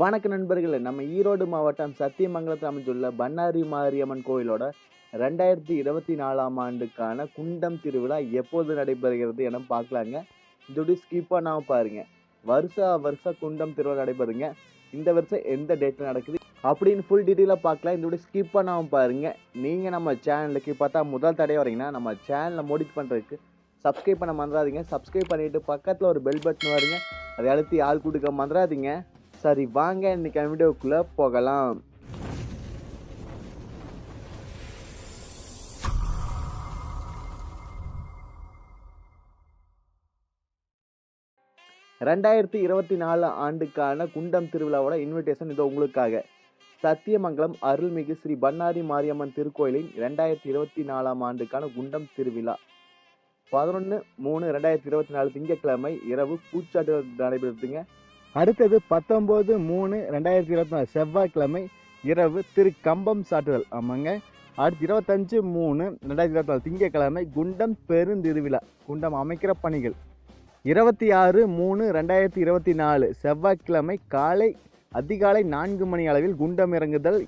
வணக்க நண்பர்களே, நம்ம ஈரோடு மாவட்டம் சத்தியமங்கலத்தில் அமைந்துள்ள பண்ணாரி மாரியம்மன் கோயிலோட 2024ஆம் ஆண்டுக்கான குண்டம் திருவிழா எப்போது நடைபெறுகிறது என பார்க்கலாங்க. இதோட ஸ்கிப் பண்ணாம பாருங்க. வருஷா குண்டம் திருவிழா நடைபெறுங்க. இந்த வருஷம் எந்த டேட்ல நடக்குது அப்படின்னு ஃபுல் டீட்டெயிலா பார்க்கலாம். இதோட ஸ்கிப் பண்ணாம பாருங்க. நீங்க நம்ம சேனலுக்கு பார்த்தா முதல் தடவை வரீங்கன்னா நம்ம சேனலை மோடிஃபை பண்றதுக்கு சப்ஸ்கிரைப் பண்ண மறந்துடாதீங்க. சப்ஸ்கிரைப் பண்ணிட்டு பக்கத்துல ஒரு பெல் பட்டன் வருங்க, அதை அழுத்தி ஆள் கொடுக்க மறந்துடாதீங்க. சரி, வாங்க இன்னைக்கு வீடியோக்குள்ள போகலாம். ரெண்டாயிரத்தி 24 ஆண்டுக்கான குண்டம் திருவிழாவோட இன்விடேஷன் இதோ உங்களுக்காக. சத்தியமங்கலம் அருள்மிகு ஸ்ரீ பண்ணாரி மாரியம்மன் திருக்கோயிலின் 2024ஆம் ஆண்டுக்கான குண்டம் திருவிழா 11/3/2024 திங்கட்கிழமை இரவு பூச்சாட்டு நடைபெறுதுங்க. அடுத்தது 19/3/2024 செவ்வாய்க்கிழமை இரவு கம்பம் சாட்டுதல். ஆமாங்க. அடுத்து 25/3/2024 திங்கட்கிழமை குண்டம் பெருந்திருவிழா, குண்டம் அமைக்கிற பணிகள். 26/3/2024 செவ்வாய்க்கிழமை அதிகாலை 4 மணி அளவில் குண்டம் இறங்குதல்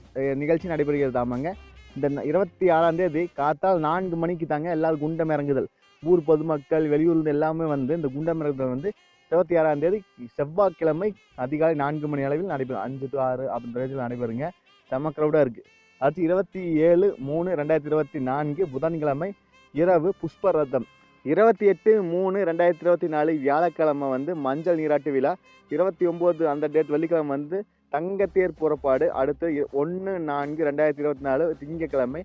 நிகழ்ச்சி நடைபெறுகிறது. ஆமாங்க. இந்த 26ஆம் தேதி காத்தால் 4 மணிக்கு தாங்க எல்லாரும் குண்டம் இறங்குதல். ஊர் பொதுமக்கள் வெளியூர்ல எல்லாமே வந்து இந்த குண்டம் இறங்குதல் 26ஆம் தேதி செவ்வாய்க்கிழமை அதிகாலை 4 மணி அளவில் நடைபெறும். 5 to 6 அப்படின்ற நடைபெறுங்க. செம்ம கிரௌடாக இருக்குது. அடுத்து 27/3/2024 புதன்கிழமை இரவு புஷ்ப ரதம். 28/3/2024 வியாழக்கிழமை மஞ்சள் நீராட்டு விழா. 29 அந்த டேட் வெள்ளிக்கிழமை தங்கத்தேர் புறப்பாடு. அடுத்து 1/4/2024 திங்கட்கிழமை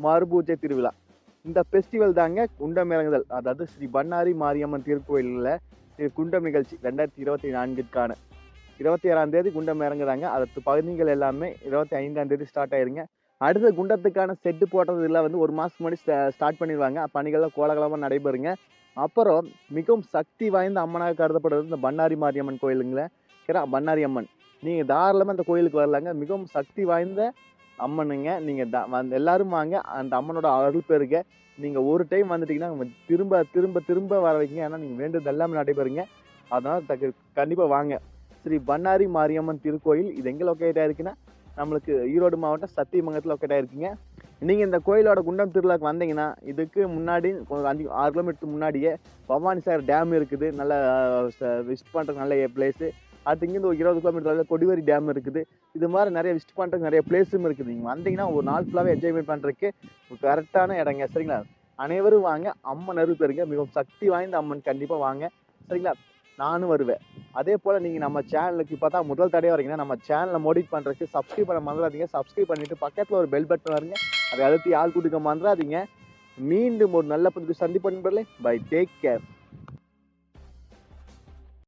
மறுபூஜை திருவிழா. இந்த ஃபெஸ்டிவல் தாங்க குண்டம் இறங்குதல், அதாவது ஸ்ரீ பண்ணாரி மாரியம்மன் திருக்கோயிலில் குண்டம் நிகழ்ச்சி 2024க்கான 27ஆம் தேதி குண்டம் இறங்குறாங்க. அதற்கு பகுதிகள் எல்லாமே 25ஆம் தேதி ஸ்டார்ட் ஆயிருங்க. அடுத்த குண்டத்துக்கான செட்டு போட்டதுல 1 மாதம் முன்னாடி ஸ்டார்ட் பண்ணிடுவாங்க. பணிகள்லாம் கோலாகலமாக நடைபெறுங்க. அப்புறம் மிகவும் சக்தி வாய்ந்த அம்மனாக கருதப்படுறது இந்த பண்ணாரி மாரியம்மன் கோயிலுங்கள. பண்ணாரி அம்மன் நீங்கள் தாராளமாக அந்த கோயிலுக்கு வரலாங்க. மிகவும் சக்தி வாய்ந்த அம்மனுங்க. நீங்கள் எல்லாரும் வாங்க, அந்த அம்மனோட அருள் பெறுக. நீங்கள் ஒரு டைம் வந்துட்டீங்கன்னா திரும்ப திரும்ப திரும்ப வர வைங்க. ஏன்னா நீங்கள் வேண்டியது எல்லாமே நடைபெறுங்க. அதனால் கண்டிப்பாக வாங்க. ஸ்ரீ பண்ணாரி மாரியம்மன் திருக்கோயில் இது எங்கே லொக்கேட் ஆயிருக்குன்னா நம்மளுக்கு ஈரோடு மாவட்டம் சத்தியமங்கலத்தில் லொக்கேட் ஆயிருக்குங்க. நீங்கள் இந்த கோயிலோட குண்டம் திருவிழாக்கு வந்தீங்கன்னா இதுக்கு முன்னாடி 6 கிலோமீட்டர் முன்னாடியே பவானி சாகர் டேம் இருக்குது. நல்ல விசிட் பண்ணுறதுக்கு நல்ல பிளேஸு. அடுத்து இங்கேருந்து ஒரு 20 கிலோமீட்டர் கொடிவேரி டேம் இருக்குது. இது மாதிரி நிறைய விசிட் பண்ணுறதுக்கு நிறைய பிளேஸும் இருக்குது. நீங்கள் வந்தீங்கன்னா ஒரு நாள் ஃபுல்லாகவே என்ஜாய்மெண்ட் பண்ணுறதுக்கு கரெக்டான இடங்க. சரிங்களா? அனைவரும் வாங்க, அம்மன் அருள் பெறுங்க. மிகவும் சக்தி வாய்ந்த அம்மன், கண்டிப்பாக வாங்க. சரிங்களா? நானும் வருவேன். அதே போல் நீங்கள் நம்ம சேனலுக்கு பார்த்தா முதல் தடவை வரீங்கன்னா நம்ம சேனலை மோடிஃபை பண்ணுறதுக்கு சப்ஸ்கிரைப் பண்ண மறந்துடாதீங்க. சப்ஸ்கிரைப் பண்ணிவிட்டு பக்கத்தில் ஒரு பெல் பட்டன் வருங்க, அதை அழுத்தி ஆள் கொடுக்க மறந்துடாதீங்க. மீண்டும் ஒரு நல்ல பதிவு சந்திப்பு நண்பர்களே. Bye, take care.